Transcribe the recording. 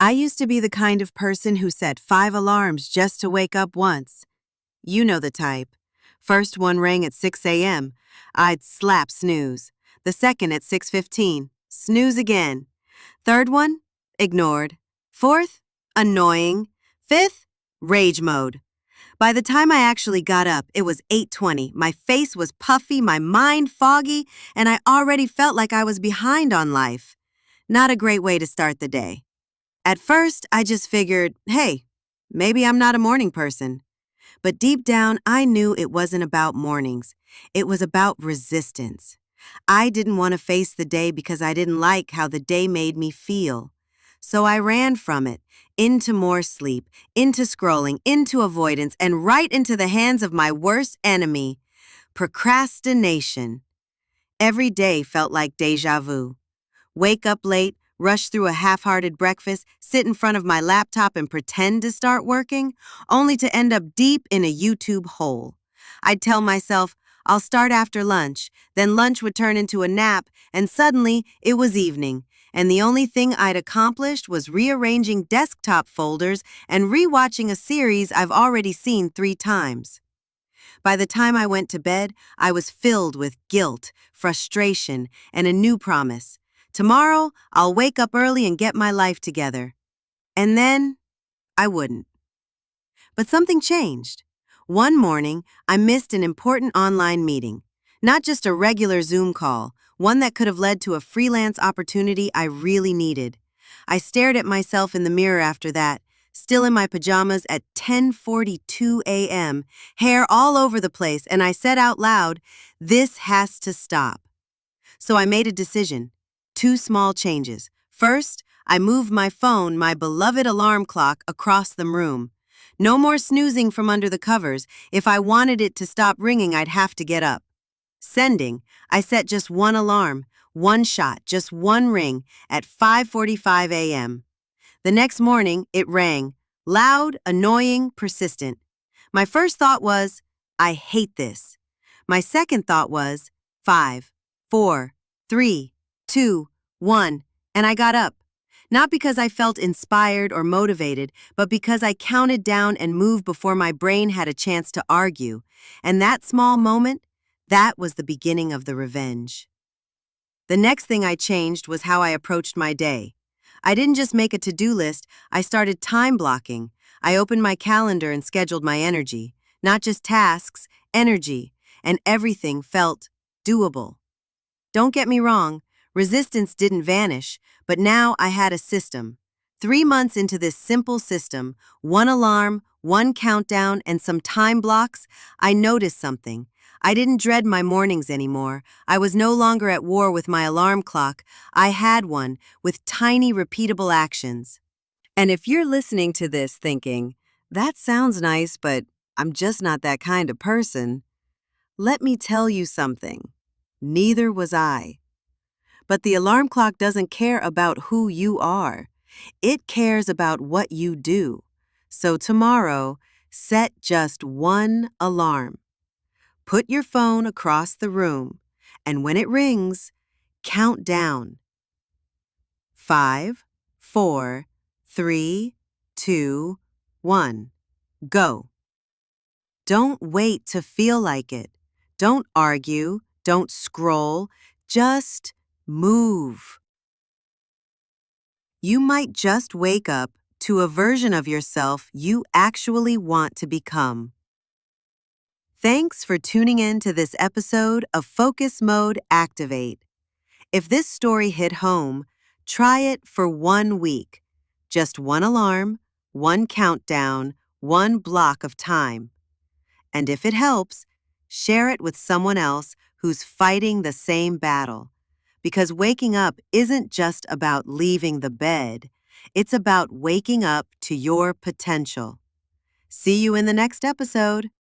I used to be the kind of person who set 5 alarms just to wake up once. You know the type. First one rang at 6 a.m. I'd slap snooze. The second at 6:15. Snooze again. Third one? Ignored. Fourth? Annoying. Fifth? Rage mode. By the time I actually got up, it was 8:20. My face was puffy, my mind foggy, and I already felt like I was behind on life. Not a great way to start the day. At first, I just figured, hey, maybe I'm not a morning person. But deep down, I knew it wasn't about mornings. It was about resistance. I didn't want to face the day because I didn't like how the day made me feel. So I ran from it, into more sleep, into scrolling, into avoidance, and right into the hands of my worst enemy, procrastination. Every day felt like déjà vu. Wake up late, rush through a half-hearted breakfast, sit in front of my laptop and pretend to start working, only to end up deep in a YouTube hole. I'd tell myself, I'll start after lunch, then lunch would turn into a nap, and suddenly it was evening, and the only thing I'd accomplished was rearranging desktop folders and rewatching a series I've already seen 3 times. By the time I went to bed, I was filled with guilt, frustration, and a new promise. Tomorrow, I'll wake up early and get my life together. And then, I wouldn't. But something changed. One morning, I missed an important online meeting. Not just a regular Zoom call, one that could have led to a freelance opportunity I really needed. I stared at myself in the mirror after that, still in my pajamas at 10:42 a.m., hair all over the place, and I said out loud, "This has to stop." So I made a decision. 2 small changes. First, I moved my phone, my beloved alarm clock, across the room. No more snoozing from under the covers. If I wanted it to stop ringing, I'd have to get up. Sending, I set just one alarm, one shot, just one ring at 5:45 a.m. The next morning, it rang. Loud, annoying, persistent. My first thought was, I hate this. My second thought was, 5, 4, 3, 2, 1, and I got up. Not because I felt inspired or motivated, but because I counted down and moved before my brain had a chance to argue. And that small moment, that was the beginning of the revenge. The next thing I changed was how I approached my day. I didn't just make a to-do list, I started time blocking. I opened my calendar and scheduled my energy. Not just tasks, energy, and everything felt doable. Don't get me wrong, resistance didn't vanish, but now I had a system. 3 months into this simple system, one alarm, one countdown, and some time blocks, I noticed something. I didn't dread my mornings anymore. I was no longer at war with my alarm clock. I had one with tiny, repeatable actions. And if you're listening to this thinking, that sounds nice, but I'm just not that kind of person, let me tell you something. Neither was I. But the alarm clock doesn't care about who you are. It cares about what you do. So tomorrow, set just one alarm. Put your phone across the room, and when it rings, count down. 5, 4, 3, 2, 1. Go. Don't wait to feel like it. Don't argue. Don't scroll. Just move. You might just wake up to a version of yourself you actually want to become. Thanks for tuning in to this episode of Focus Mode Activate. If this story hit home, try it for 1 week. Just one alarm, one countdown, one block of time. And if it helps, share it with someone else who's fighting the same battle. Because waking up isn't just about leaving the bed. It's about waking up to your potential. See you in the next episode.